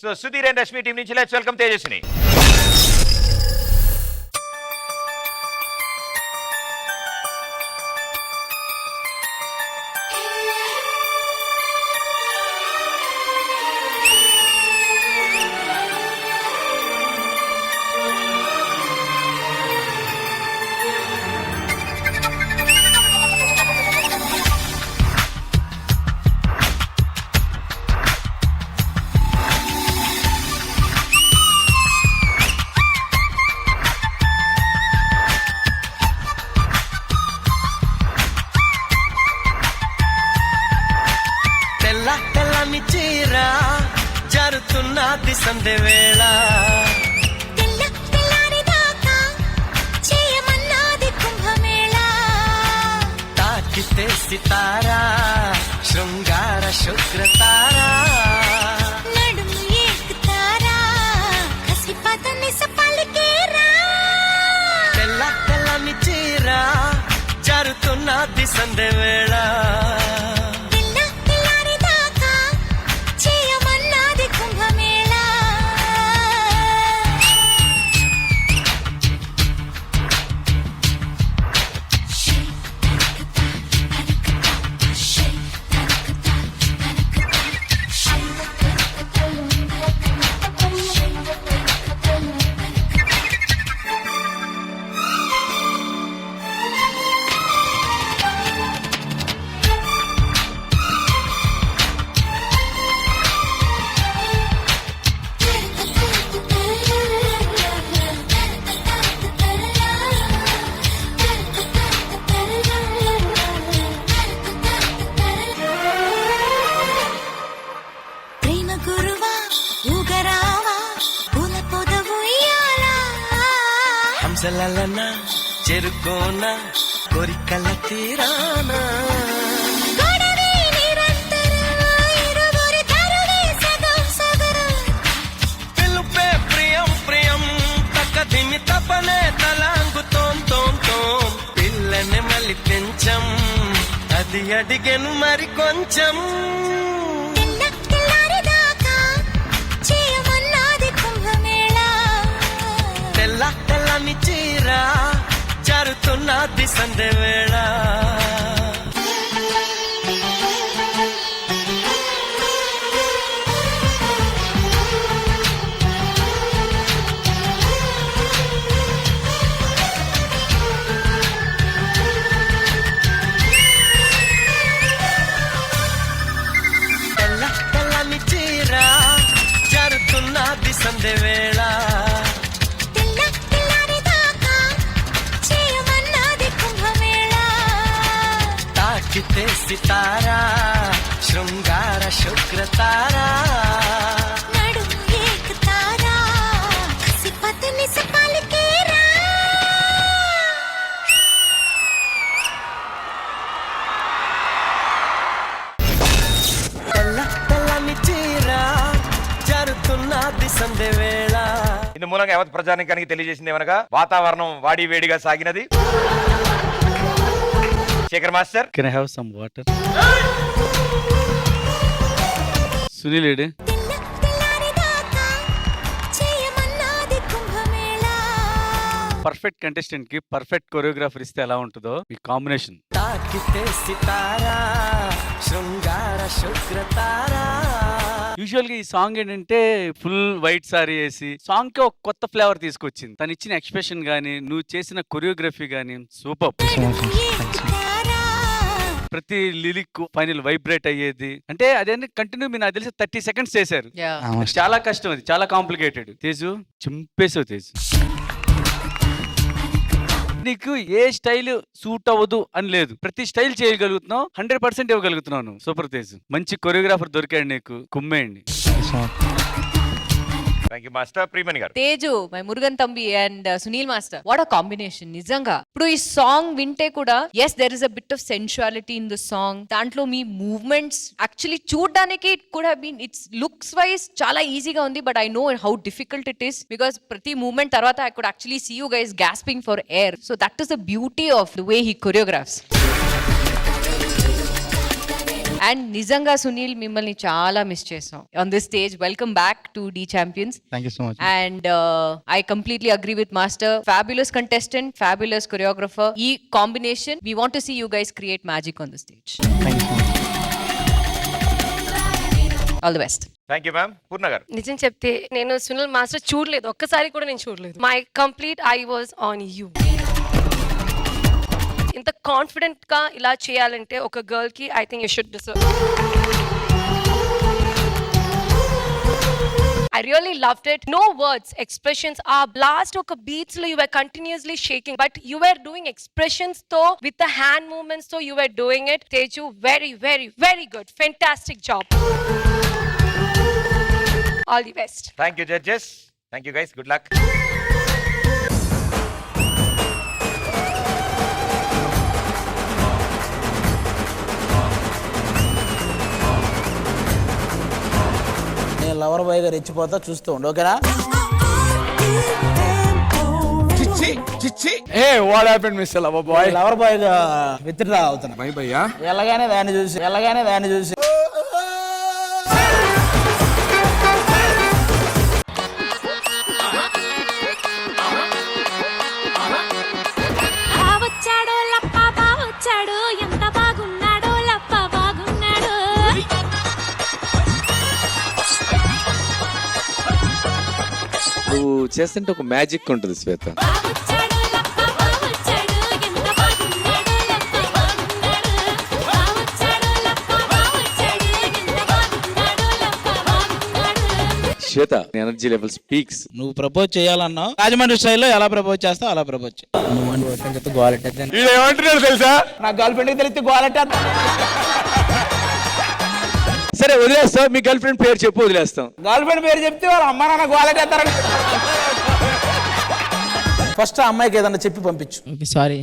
So Sudheer and Rashmi team నుంచి let's welcome Tejaswini. జరుగుతున్నది సంధ్య వేళ చేయమన్నది కుంభమేళ తాకితే సితారా శృంగార శుక్రతారా నడుము ఎక్కుతారా కసిపదని సపలికేరా తెల్ల తెల్లని చీర జరుగుతున్నది సంధ్య వేళ హంసలలన చెరుకోన కోరికల తీరానా పిలుపే ప్రియం ప్రియం తక్కదిమి తపనే తలాంగుతోం తోం తోం పిల్లని మళ్ళీ పెంచం అది అడిగను మరి కొంచెం తెల్లని చీర జరుగుతున్నది సంధ్య వేళ తెల్లని చీర జరుగుతున్నది సంధ్య వేళ తాకితే సితారా శృంగార శుక్రతారా నడుము ఎక్కుతారా కసిపదని సపలికేరా తెల్లని చీర జరుగుతున్నది సంధ్య వేళ. ఇందు మూలంగా యావత్ ప్రజానికానికి తెలియజేసింది ఏమనగా వాతావరణం వాడి వేడిగా సాగినది. Shekhar master, can I have some water? Sunil ఏడే పర్ఫెక్ట్ కంటెస్టెంట్ కి పర్ఫెక్ట్ కొరియోగ్రాఫర్ ఇస్తే ఎలా ఉంటుందో ఈ కాంబినేషన్. తాకితే సితారా శృంగార శుక్రతారా. యూజువల్ గా ఈ సాంగ్ ఏంటంటే ఫుల్ వైట్ సారీ వేసి సాంగ్ కి ఒక కొత్త ఫ్లేవర్ తీసుకొచ్చింది. తను ఇచ్చిన ఎక్స్ప్రెషన్ గానీ నువ్వు చేసిన కొరియోగ్రఫీ గానీ సూపర్. ప్రతి లిరిక్ ఫైనల్ వైబ్రేట్ అయ్యేది అంటే అదే కంటిన్యూ మీరు నాకు తెలిసి 30 seconds చేశారు. చాలా కష్టం, అది చాలా కాంప్లికేటెడ్. తేజు చింపేసావు తేజు. నీకు ఏ స్టైల్ సూట్ అవ్వదు అని లేదు, ప్రతి స్టైల్ చేయగలుగుతున్నావు, 100% ఇవ్వగలుగుతున్నావు నువ్వు. సూపర్ తేజు, మంచి కొరియోగ్రాఫర్ దొరికాడు నీకు, కుమ్మేయండి. తేజు, మై మురుగన్ తంబి and Sunil master, what a combination నిజంగా. ఇప్పుడు ఈ సాంగ్ వింటే కూడా yes there is a bit of sensuality in the song. దాంట్లో మీ మూవ్మెంట్స్ యాక్చువల్లీ చూడడానికి కూడా ఇట్స్ లుక్స్ వైజ్ చాలా ఈజీగా ఉంది, but I know how difficult it is because ప్రతి మూవ్మెంట్ తర్వాత I could actually see you guys gasping for air. So that is the beauty of the way he choreographs. And నిజంగా సునీల్ మిమ్మల్ని చాలా miss చేసాం on this stage. Welcome back to the champions. Thank you so much. And I completely agree with Master. Fabulous contestant, fabulous choreographer. E combination, we want to see you guys create magic on the stage. Thank you so much. All the best. Thank you ma'am. Purna garu. నిజం చెప్తే నేను Sunil master చూడలేదు, ఒక్కసారి కూడా నేను చూడలేదు. My complete I was on you. ఇంత confident గా ఇలా చేయాలంటే ఒక గర్ల్ కి I think you should deserve. I really loved it. No words, expressions. Our blast oka beats lo you were continuously shaking, but you were doing expressions though with the hand movements, so you were doing it. Teju, very, very, very good. Fantastic job. All the best. Thank you judges. Thank you guys. Good luck. నేను lover boy గా రెచ్చిపోతా, చూస్తూ ఉండు, ఓకేనా? What happened mister lover boy? Lover boy గా withdraw అవుతున్నా. By భయ్యా. ఎలాగానే దాన్ని చూసి వచ్చాడో లప్ప బావొచ్చాడు, ఎంత బాగున్నాడో లప్ప బాగున్నాడు. నువ్వు చేస్తుంటే ఒక మ్యాజిక్ ఉంటుంది శ్వేత. బావొచ్చాడు లప్ప బావొచ్చాడు, ఎంత బాగున్నాడో లప్ప బాగున్నాడు. బావొచ్చాడు లప్ప బావొచ్చాడు, ఎంత బాగున్నాడో లప్ప బాగున్నాడు. శ్వేత ఎనర్జీ లెవెల్ స్పీక్స్. నువ్వు ప్రపోజ్ చేయాలన్నావు, రాజమండ్రి స్టైల్లో ఎలా ప్రపోజ్ చేస్తావు అలా ప్రపోజ్ చేయి. నువ్వు అని చెప్తే గోలెట్టేద్దాను. వీడు ఏమంటున్నాడు తెలుసా? నా గర్ల్ ఫ్రెండ్ కి తెలిస్తే గోలెట్టేద్దాం. సరే వదిలేస్తాం, మీ గర్ల్ ఫ్రెండ్ పేరు చెప్పు, వదిలేస్తాం. గర్ల్ ఫ్రెండ్ పేరు చెప్తే వాళ్ళ అమ్మ నాన్న గోలెట్టేస్తారని. ఫస్ట్ ఆ అమ్మాయికి ఏదన్నా చెప్పి పంపించు. సారీ.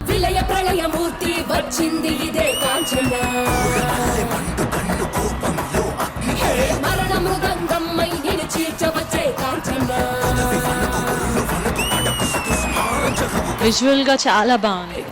విలయ ప్రళయమూర్తి వచ్చింది ఇదే కాంచన, మరణ మృదంగమ్మై నిన్ను చీల్చవచ్చే కాంచన. విజువల్ గా చాలా బాగుంది.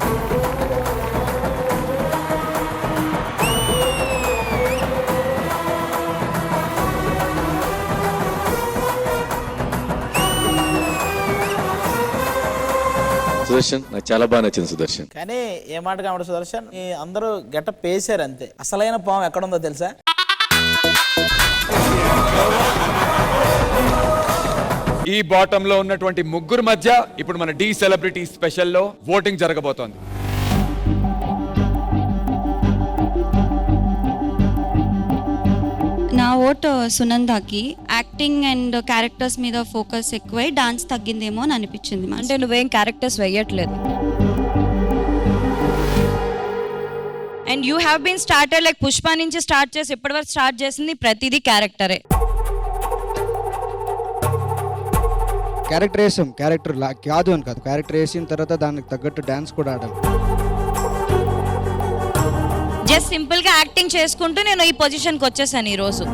సుదర్శన్ నాకు చాలా బాగా నచ్చింది సుదర్శన్. కానీ ఏ మాట కాబట్టి సుదర్శన్, ఈ అందరూ గెటప్ వేసారు అంతే. అసలైన పాము ఎక్కడుందో తెలుసా? ఈ బాటమ్ లో ఉన్నటువంటి ముగ్గురు మధ్య ఇప్పుడు మన డి సెలబ్రిటీ స్పెషల్లో ఓటింగ్ జరగబోతోంది. నా ఓటు సునందాకి. యాక్టింగ్ అండ్ క్యారెక్టర్స్ మీద ఫోకస్ ఎక్కువై డాన్స్ తగ్గిందేమో అని అనిపించింది. అంటే నువ్వేం క్యారెక్టర్స్ వేయట్లేదు. And you have been started like Pushpa నుంచి స్టార్ట్ చేసి ఇప్పటివరకు స్టార్ట్ చేసింది ప్రతిదీ క్యారెక్టరే. క్యారెక్టర్ వేసాం, క్యారెక్టర్ కాదు అని కాదు, క్యారెక్టర్ వేసిన తర్వాత దానికి తగ్గట్టు డాన్స్ కూడా ఆడాలి. జస్ట్ సింపుల్ గా యాక్టింగ్ చేసుకుంటూ నేను ఈ పొజిషన్కి వచ్చేసాను ఈరోజు.